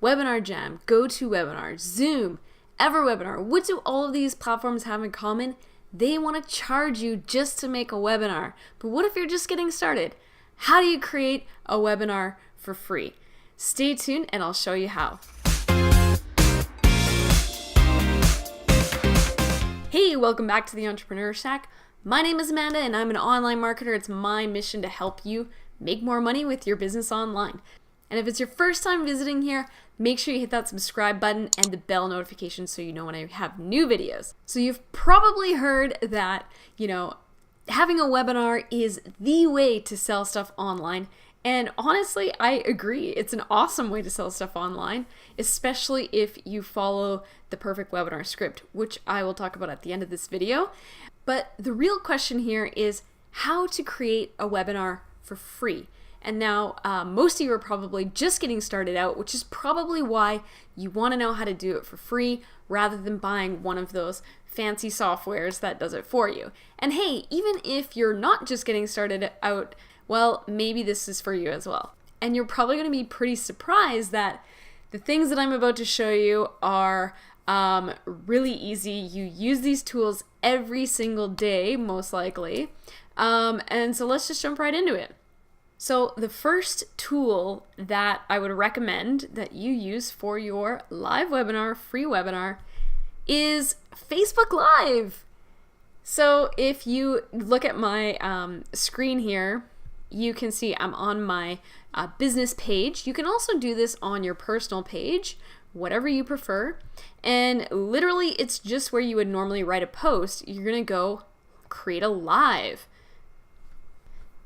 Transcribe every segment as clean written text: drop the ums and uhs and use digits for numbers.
Webinar Jam, GoToWebinar, Zoom, EverWebinar. What do all of these platforms have in common? They want to charge you just to make a webinar. But what if you're just getting started? How do you create a webinar for free? Stay tuned and I'll show you how. Hey, welcome back to the Entrepreneur Shack. My name is Amanda and I'm an online marketer. It's my mission to help you make more money with your business online. And if it's your first time visiting here, make sure you hit that subscribe button and the bell notification so you know when I have new videos. So you've probably heard that, having a webinar is the way to sell stuff online. And honestly, I agree. It's an awesome way to sell stuff online, especially if you follow the perfect webinar script, which I will talk about at the end of this video. But the real question here is how to create a webinar for free. And now most of you are probably just getting started out, which is probably why you want to know how to do it for free rather than buying one of those fancy softwares that does it for you. And hey, even if you're not just getting started out, well, maybe this is for you as well. And you're probably going to be pretty surprised that the things that I'm about to show you are really easy. You use these tools every single day, most likely. And so let's just jump right into it. So the first tool that I would recommend that you use for your live webinar, free webinar, is Facebook Live. So if you look at my screen here, you can see I'm on my business page. You can also do this on your personal page, whatever you prefer. And literally it's just where you would normally write a post. You're gonna go create a live.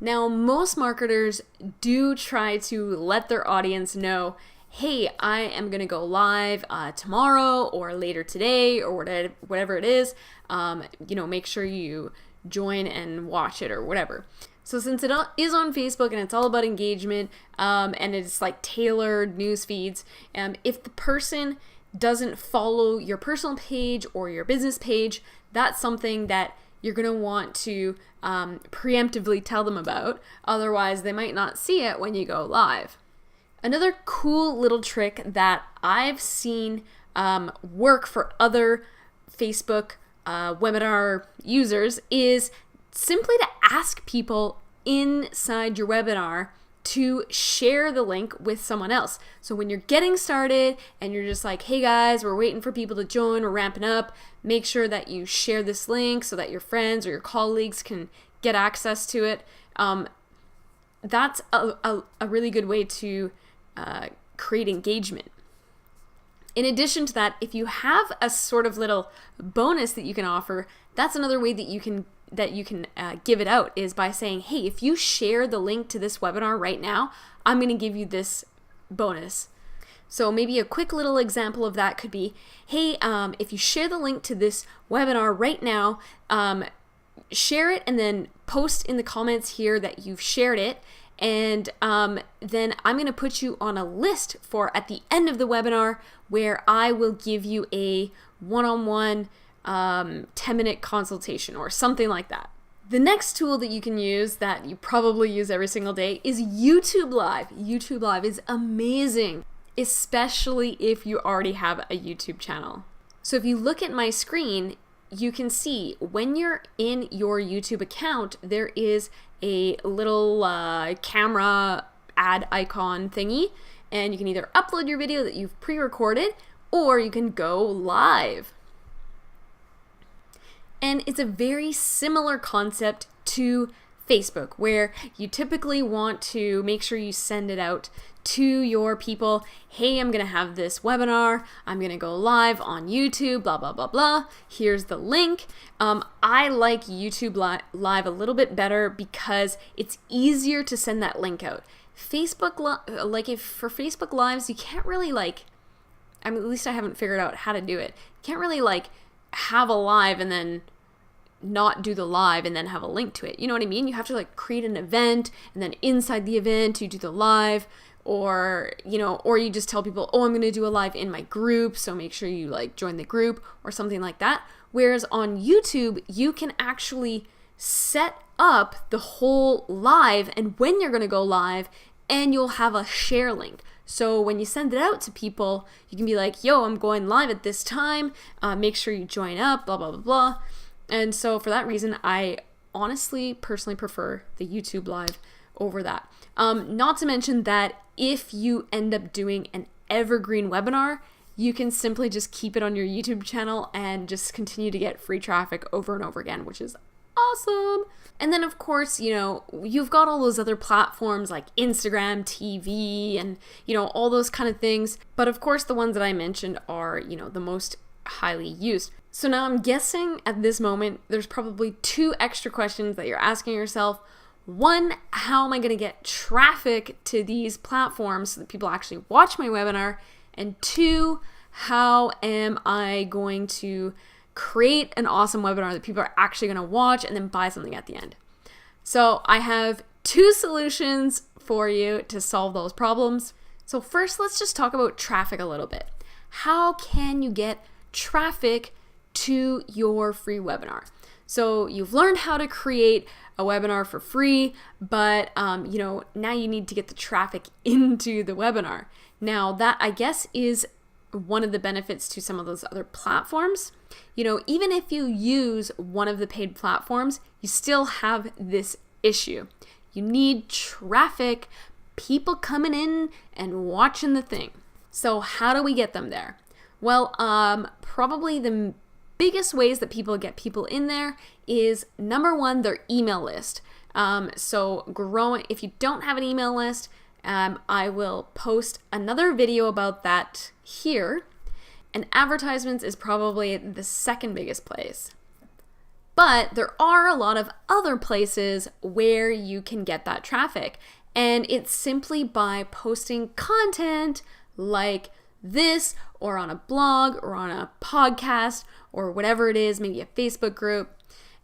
Now, most marketers do try to let their audience know, hey, I am going to go live tomorrow or later today or whatever it is. Make sure you join and watch it or whatever. So since it is on Facebook and it's all about engagement and it's like tailored news feeds, if the person doesn't follow your personal page or your business page, that's something that you're going to want to preemptively tell them about. Otherwise, they might not see it when you go live. Another cool little trick that I've seen work for other Facebook webinar users is simply to ask people inside your webinar to share the link with someone else. So when you're getting started and you're just like, hey guys, we're waiting for people to join, we're ramping up, make sure that you share this link so that your friends or your colleagues can get access to it. That's a really good way to create engagement. In addition to that, if you have a sort of little bonus that you can offer, that's another way that you can give it out, is by saying, hey, if you share the link to this webinar right now, I'm going to give you this bonus. So maybe a quick little example of that could be, hey, if you share the link to this webinar right now, share it and then post in the comments here that you've shared it. And then I'm going to put you on a list for at the end of the webinar where I will give you a one-on-one 10-minute consultation or something like that. The next tool that you can use that you probably use every single day is YouTube Live. YouTube Live is amazing, especially if you already have a YouTube channel. So if you look at my screen, you can see when you're in your YouTube account, there is a little camera ad icon thingy, and you can either upload your video that you've pre-recorded or you can go live. And it's a very similar concept to Facebook, where you typically want to make sure you send it out to your people. Hey, I'm going to have this webinar. I'm going to go live on YouTube, blah, blah, blah, blah. Here's the link. I like YouTube Live a little bit better because it's easier to send that link out. Facebook, for Facebook Lives, you can't really at least I haven't figured out how to do it. You can't really have a live and then not do the live and then have a link to it. You know what I mean? You have to create an event and then inside the event you do the live, or you just tell people, oh, I'm going to do a live in my group, so make sure you join the group or something like that. Whereas on YouTube, you can actually set up the whole live and when you're going to go live, and you'll have a share link. So when you send it out to people, you can be like, yo, I'm going live at this time. Make sure you join up, blah, blah, blah, blah. And so for that reason, I honestly, personally prefer the YouTube live over that. Not to mention that if you end up doing an evergreen webinar, you can simply just keep it on your YouTube channel and just continue to get free traffic over and over again, which is awesome. And then of course, you've got all those other platforms like Instagram, TV, and all those kind of things. But of course, the ones that I mentioned are, the most highly used. So now I'm guessing at this moment, there's probably 2 extra questions that you're asking yourself. 1, how am I going to get traffic to these platforms so that people actually watch my webinar? And 2, how am I going to create an awesome webinar that people are actually going to watch and then buy something at the end? So I have 2 solutions for you to solve those problems. So first, let's just talk about traffic a little bit. How can you get traffic to your free webinar? So you've learned how to create a webinar for free, but now you need to get the traffic into the webinar. Now that, I guess, is one of the benefits to some of those other platforms. Even if you use one of the paid platforms, you still have this issue. You need traffic, people coming in and watching the thing. So how do we get them there? Well, probably the biggest ways that people get people in there is, number 1, their email list. So if you don't have an email list, I will post another video about that here. And advertisements is probably the second biggest place. But there are a lot of other places where you can get that traffic. And it's simply by posting content like this, or on a blog, or on a podcast, or whatever it is, maybe a Facebook group.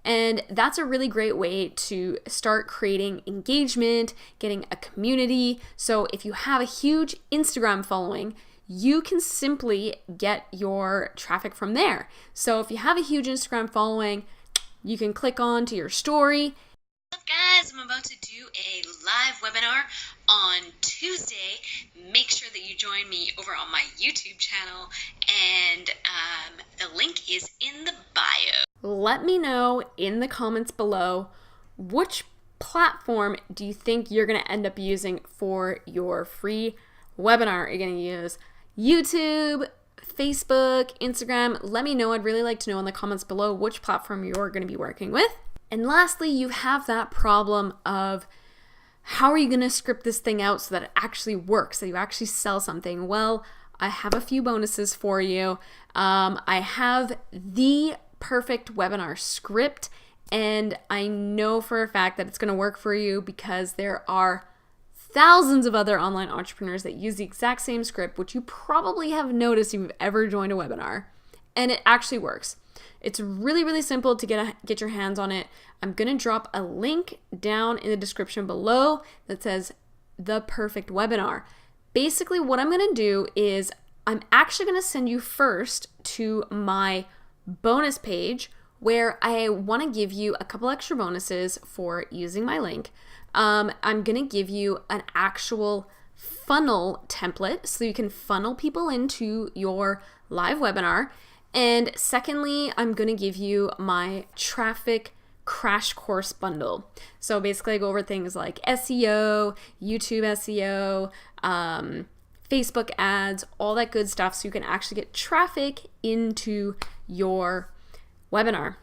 And that's a really great way to start creating engagement, getting a community. So if you have a huge Instagram following, you can simply get your traffic from there. So if you have a huge Instagram following, you can click on to your story. What's up, guys? I'm about to do a live webinar on Tuesday. Make sure that you join me over on my YouTube channel, and the link is in the bio. Let me know in the comments below, which platform do you think you're going to end up using for your free webinar? Are you going to use YouTube, Facebook, Instagram? Let me know. I'd really like to know in the comments below which platform you're going to be working with. And lastly, you have that problem of how are you going to script this thing out so that it actually works, so you actually sell something? Well, I have a few bonuses for you. I have the perfect webinar script, and I know for a fact that it's going to work for you because there are thousands of other online entrepreneurs that use the exact same script, which you probably have noticed if you've ever joined a webinar, and it actually works. It's really, really simple to get your hands on it. I'm going to drop a link down in the description below that says the perfect webinar. Basically, what I'm going to do is I'm actually going to send you first to my bonus page where I want to give you a couple extra bonuses for using my link. I'm going to give you an actual funnel template so you can funnel people into your live webinar. And secondly, I'm going to give you my traffic crash course bundle. So basically I go over things like SEO, YouTube SEO, Facebook ads, all that good stuff so you can actually get traffic into your webinar.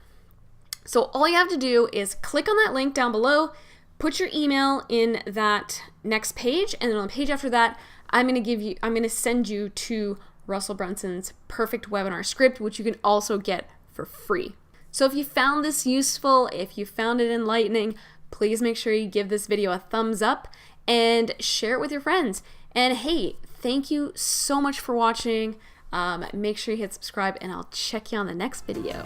So all you have to do is click on that link down below, put your email in that next page, and then on the page after that, I'm going to send you to Russell Brunson's perfect webinar script, which you can also get for free. So if you found this useful, if you found it enlightening, please make sure you give this video a thumbs up and share it with your friends. And hey, thank you so much for watching. Make sure you hit subscribe, and I'll check you on the next video.